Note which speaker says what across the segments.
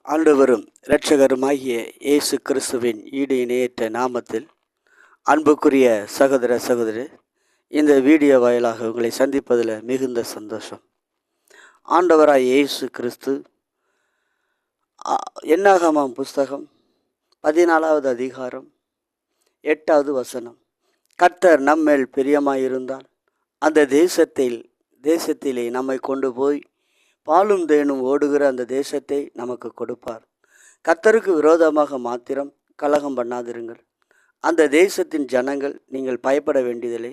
Speaker 1: ஆண்டவரும் இரட்சகருமாகிய இயேசு கிறிஸ்துவின் ஈடு இணையற்ற நாமத்தில் அன்புக்குரிய சகோதர சகோதரி, இந்த வீடியோ வாயிலாக உங்களை சந்திப்பதில் மிகுந்த சந்தோஷம். ஆண்டவராய் இயேசு கிறிஸ்து என்னாகமம் புஸ்தகம் 14வது அதிகாரம் 8வது வசனம், கர்த்தர் நம்மேல் பிரியமாயிருந்தால் அந்த தேசத்திலே நம்மை கொண்டு போய் பாலும் தேனும் ஓடுகிற அந்த தேசத்தை நமக்கு கொடுப்பார். கர்த்தருக்கு விரோதமாக மாத்திரம் கலகம் பண்ணாதிருங்கள். அந்த தேசத்தின் ஜனங்கள் நீங்கள் பயப்பட வேண்டியதில்லை.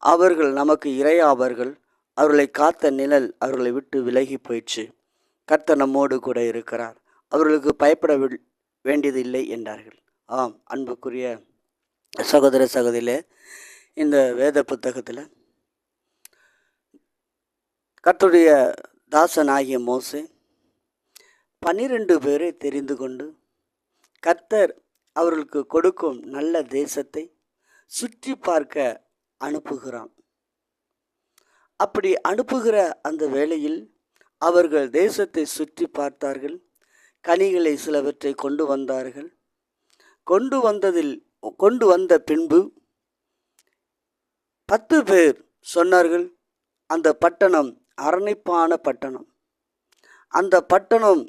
Speaker 1: அவர்கள் நமக்கு இரையாவார்கள். அவர்களை காத்த நிழல் அவர்களை விட்டு விலகி போயிடுச்சு. கர்த்தர் நம்மோடு கூட இருக்கிறார், அவர்களுக்கு பயப்பட வேண்டியதில்லை என்றார்கள். ஆம், அன்புக்குரிய சகோதர சகோதரிலே, இந்த வேத புத்தகத்தில் கர்த்தருடைய தாசனாகிய மோசே 12 பேரை தெரிந்து கொண்டு கர்த்தர் அவர்களுக்கு கொடுக்கும் நல்ல தேசத்தை சுற்றி பார்க்க அனுப்புகிறான். அப்படி அனுப்புகிற அந்த வேளையில் அவர்கள் தேசத்தை சுற்றி பார்த்தார்கள். கனிகளை சிலவற்றை கொண்டு வந்தார்கள். கொண்டு வந்த பின்பு 10 பேர் சொன்னார்கள், அந்த பட்டணம் அரணிப்பான பட்டணம், அந்த பட்டணம்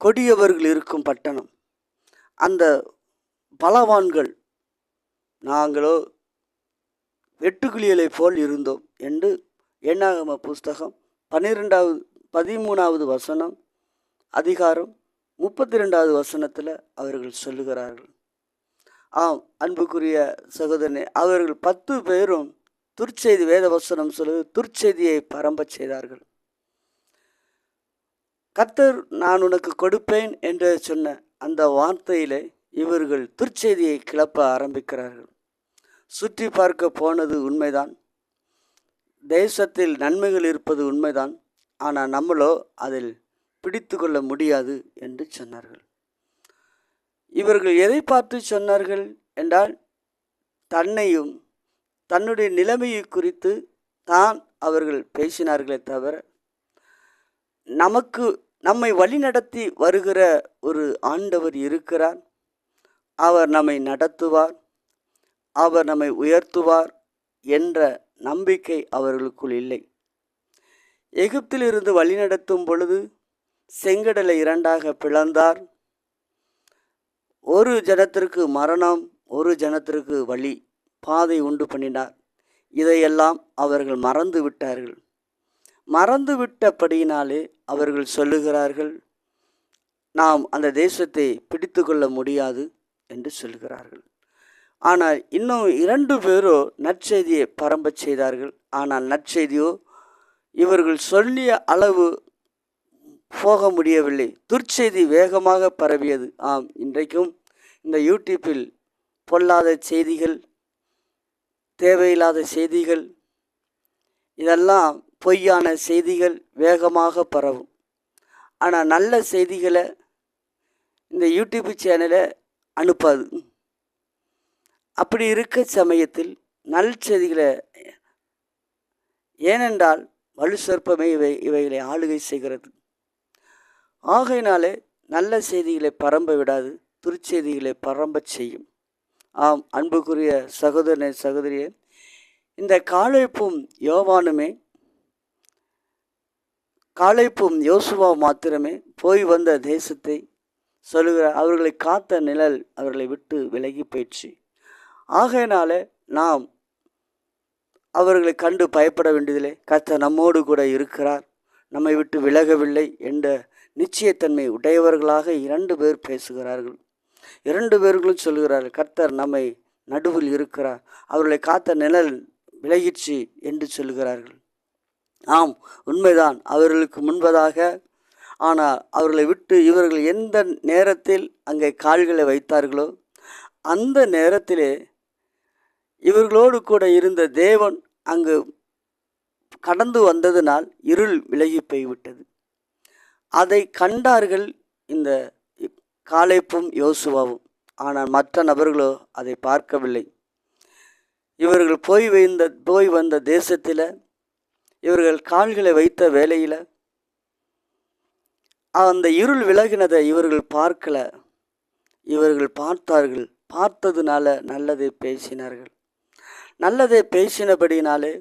Speaker 1: கொடியவர்கள் இருக்கும் பட்டணம், அந்த பலவான்கள் நாங்களோ வெட்டுக்கிளிகளை போல் இருந்தோம் என்று என்னாகம புஸ்தகம் 13வது வசனம் அதிகாரம் 32வது வசனத்தில் அவர்கள் சொல்லுகிறார்கள். ஆம், அன்புக்குரிய சகோதரனே, அவர்கள் 10 பேரும் துர்ச்செய்தி, வேத வசனம் சொல்லுது, துர்ச்செய்தியை பரம்ப செய்தார்கள். கர்த்தர் நான் உனக்கு கொடுப்பேன் என்று சொன்ன அந்த வார்த்தையிலே இவர்கள் துர்ச்செய்தியை கிளப்ப ஆரம்பிக்கிறார்கள். சுற்றி பார்க்க போனது உண்மைதான், தேசத்தில் நன்மைகள் இருப்பது உண்மைதான், ஆனால் நம்மளோ அதில் பிடித்து கொள்ள முடியாது என்று சொன்னார்கள். இவர்கள் எதை பார்த்து சொன்னார்கள் என்றால், தன்னையும் தன்னுடைய நிலைமையை குறித்து தான் அவர்கள் பேசினார்களே தவிர, நம்மை வழிநடத்தி வருகிற ஒரு ஆண்டவர் இருக்கிறார், அவர் நம்மை நடத்துவார், அவர் நம்மை உயர்த்துவார் என்ற நம்பிக்கை அவர்களுக்குள் இல்லை. எகிப்திலிருந்து வழிநடத்தும் பொழுது செங்கடலை 2ஆக பிளந்தார். ஒரு ஜனத்திற்கு மரணம், ஒரு ஜனத்திற்கு வழி, பாதை உண்டு பண்ணினார். இதையெல்லாம் அவர்கள் மறந்து விட்டார்கள். மறந்து விட்டபடியினாலே அவர்கள் சொல்லுகிறார்கள், நாம் அந்த தேசத்தை பிடித்து கொள்ள முடியாது என்று சொல்லுகிறார்கள். ஆனால் இன்னும் 2 பேரோ நற்செய்தியை பரம்ப செய்தார்கள். ஆனால் நற்செய்தியோ இவர்கள் சொல்லிய அளவு போக முடியவில்லை. துர்ச்செய்தி வேகமாக பரவியது. ஆம், இன்றைக்கும் இந்த யூடியூப்பில் பொல்லாத செய்திகள், தேவையில்லாத செய்திகள், இதெல்லாம் பொய்யான செய்திகள் வேகமாக பரவும். ஆனால் நல்ல செய்திகளை இந்த யூடியூப் சேனலை அனுப்பாது. அப்படி இருக்க சமயத்தில் நல் செய்திகளை, ஏனென்றால் வலு சொற்பமே இவைகளை ஆளுகை செய்கிறது. ஆகையினாலே நல்ல செய்திகளை பரம்ப விடாது, துர்ச்செய்திகளை பரம்ப செய்யும். ஆம், அன்புக்குரிய சகோதரனே சகோதரியே, இந்த காலேப்பும் யோசுவா மாத்திரமே போய் வந்த தேசத்தை சொல்லுகிற, அவர்களை காத்த நிழல் அவர்களை விட்டு விலகி போயிடுச்சு. ஆகையினால நாம் அவர்களை கண்டு பயப்பட வேண்டியதில்லை. கர்த்தர் நம்மோடு கூட இருக்கிறார், நம்மை விட்டு விலகவில்லை என்ற நிச்சயத்தன்மை உடையவர்களாக 2 பேர் பேசுகிறார்கள். 2 பேர்களும் சொல்கிறார்கள், கர்த்தர் நம்மை நடுவில் இருக்கிறார், அவர்களை காத்த நிழல் விலகிச்சு என்று சொல்கிறார்கள். ஆம், உண்மைதான், அவர்களுக்கு முன்பதாக. ஆனால் அவர்களை விட்டு இவர்கள் எந்த நேரத்தில் அங்கே கால்களை வைத்தார்களோ அந்த நேரத்திலே இவர்களோடு கூட இருந்த தேவன் அங்கு கடந்து வந்ததினால் இருள் விலகி போய்விட்டது. அதை கண்டார்கள் இந்த காலேப்பும் யோசுவாவும். ஆனால் மற்ற நபர்களோ அதை பார்க்கவில்லை. இவர்கள் போய் வந்த தேசத்தில் இவர்கள் கால்களை வைத்த வேளையில் அந்த இருள் விலகினதை இவர்கள் பார்க்கல. இவர்கள் பார்த்தார்கள். பார்த்ததுனால நல்லதை பேசினார்கள். நல்லதை பேசினபடினாலே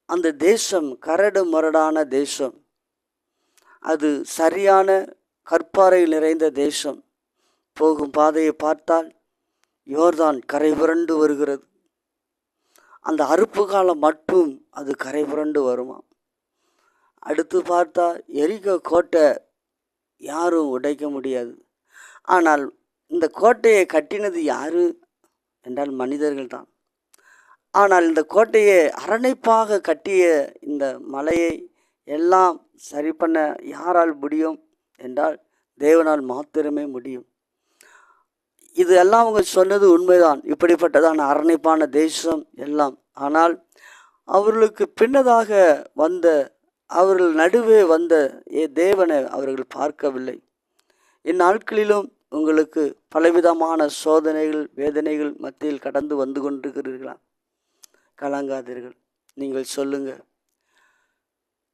Speaker 1: அந்த தேசம் கரடு முரடான தேசம், அது சரியான கற்பாறை நிறைந்த தேசம். போகும் பாதையை பார்த்தால் யோர்தான் கரை புரண்டு வருகிறது. அந்த அறுப்பு காலம் மட்டும் அது கரை புரண்டு வருமா. அடுத்து பார்த்தா எரிகோ கோட்டை யாரும் உடைக்க முடியாது. ஆனால் இந்த கோட்டையை கட்டினது யாரு என்றால் மனிதர்கள் தான். ஆனால் இந்த கோட்டையை அரணைப்பாக கட்டிய இந்த மலையை எல்லாம் சரி பண்ண யாரால் முடியும் என்றால் தேவனால் மாத்திரமே முடியும். இது எல்லாம் அவங்க சொன்னது உண்மைதான். இப்படிப்பட்டதான அரணைப்பான தேசம் எல்லாம். ஆனால் அவர்களுக்கு பின்னதாக வந்த, அவர்கள் நடுவே வந்த தேவனை அவர்கள் பார்க்கவில்லை. இந்நாட்களிலும் உங்களுக்கு பலவிதமான சோதனைகள், வேதனைகள் மத்தியில் கடந்து வந்து கொண்டிருக்கிறீர்களா? கலங்காதீர்கள். நீங்கள் சொல்லுங்க,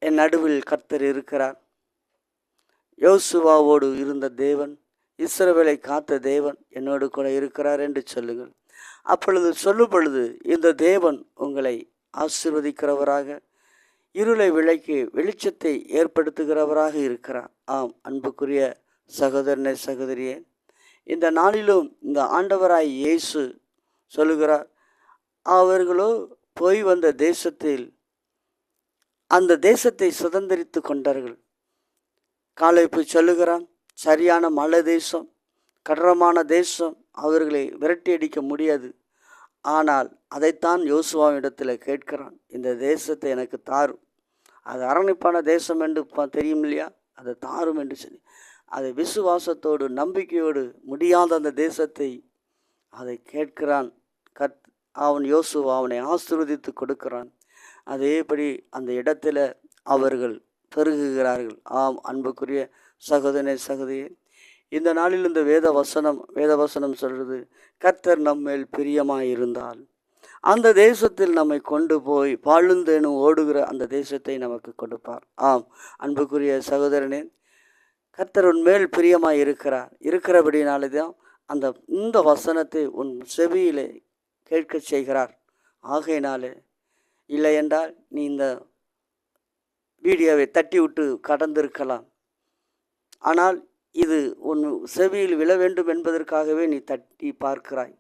Speaker 1: என் நடுவில் கர்த்தர் இருக்கிறார். யோசுவாவோடு இருந்த தேவன், இஸ்ரவேலை காத்த தேவன் என்னோடு கூட இருக்கிறார் என்று சொல்லுங்கள். அப்பொழுது சொல்லும் பொழுது இந்த தேவன் உங்களை ஆசீர்வதிக்கிறவராக, இருளை விளக்கி வெளிச்சத்தை ஏற்படுத்துகிறவராக இருக்கிறார். ஆம் அன்புக்குரிய சகோதரனே, சகோதரியே, இந்த நாளிலும் இந்த ஆண்டவராய் இயேசு சொல்லுகிறார், அவர்களோ போய் வந்த தேசத்தில் அந்த தேசத்தை சுதந்திரித்து கொண்டார்கள். காலேப்பு சொல்லுகிறான், சரியான மலை தேசம், கடரமான தேசம், அவர்களை விரட்டி அடிக்க முடியாது. ஆனால் அதைத்தான் யோசுவாவிடத்தில் கேட்கிறான், இந்த தேசத்தை எனக்கு தாரும். அது அரணிப்பான தேசம் என்று தெரியும் இல்லையா, அதை தாரும் என்று சொல்லி அதை விசுவாசத்தோடு நம்பிக்கையோடு முடியாத அந்த தேசத்தை அதை கேட்கிறான். அவன் யோசுவா அவனை ஆசீர்வதித்து கொடுக்கிறான். அதேபடி அந்த இடத்துல அவர்கள் பெருகுகிறார்கள். ஆம் அன்புக்குரிய சகோதரனே, சகோதரியே, இந்த நாளில் இந்த வேதவசனம் சொல்கிறது, கர்த்தர் நம்மேல் பிரியமாயிருந்தால் அந்த தேசத்தில் நம்மை கொண்டு போய் பாழுந்தேனும் ஓடுகிற அந்த தேசத்தை நமக்கு கொடுப்பார். ஆம் அன்புக்குரிய சகோதரனே, கர்த்தர் உன்மேல் பிரியமாய் இருக்கிறபடினாலே தான் இந்த வசனத்தை உன் செவியிலே கேட்க செய்கிறார். ஆகையினாலே இல்லை என்றால் நீ இந்த வீடியோவை தட்டி விட்டு கடந்திருக்கலாம். ஆனால் இது உன் செவியில் விழ வேண்டும் என்பதற்காகவே நீ தட்டி பார்க்கிறாய்.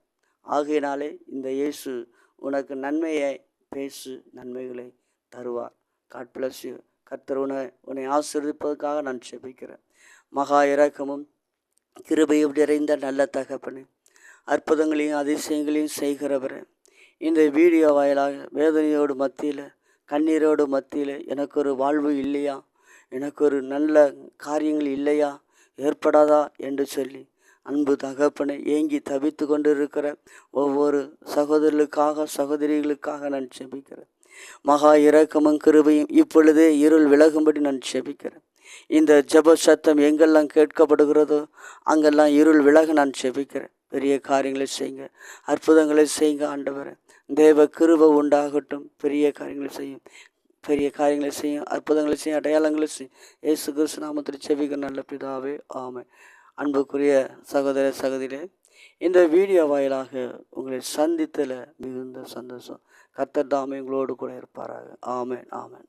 Speaker 1: ஆகையினாலே இந்த இயேசு உனக்கு நன்மையை பேசு, நன்மைகளை தருவார். God bless you. கர்த்தர் உன்னை ஆசீர்வதிப்பதற்காக நான் செபிக்கிறேன். மகா இரக்கமும் கிருபையும் நிறைந்த நல்ல தகப்பனே, அற்புதங்களையும் அதிசயங்களையும் செய்கிறவரே, இந்த வீடியோ வாயிலாக வேதனையோடு மத்தியில், கண்ணீரோடு மத்தியில் எனக்கு ஒரு வாழ்வு இல்லையா, எனக்கு ஒரு நல்ல காரியங்கள் இல்லையா, ஏற்படாதா என்று சொல்லி அன்பு தகப்பனை ஏங்கி தவித்து கொண்டு இருக்கிற ஒவ்வொரு சகோதரர்களுக்காக, சகோதரிகளுக்காக நான் செபிக்கிறேன். மகா இரக்கமும் கிருபையும் இப்பொழுதே இருள் விலகும்படி நான் செபிக்கிறேன். இந்த ஜெப சத்தம் எங்கெல்லாம் கேட்கப்படுகிறதோ அங்கெல்லாம் இருள் விலக நான் செபிக்கிறேன். பெரிய காரியங்களை செய்யுங்க, அற்புதங்களை செய்யுங்க ஆண்டவரே. தேவ கிருபை உண்டாகட்டும். பெரிய காரியங்களை செய்யும், அற்புதங்களை செய்யும், அடையாளங்களை செய்யும். இயேசு கிறிஸ்து நாமத்தில் செபிக்கிற நல்ல பிதாவே, ஆமென். அன்புக்குரிய சகோதர சகோதரியே, இந்த வீடியோ வாயிலாக உங்களை சந்தித்தல மிகுந்த சந்தோஷம். கர்த்தர் தாமே உங்களோடு கூட இருப்பாராக. ஆமென், ஆமென்.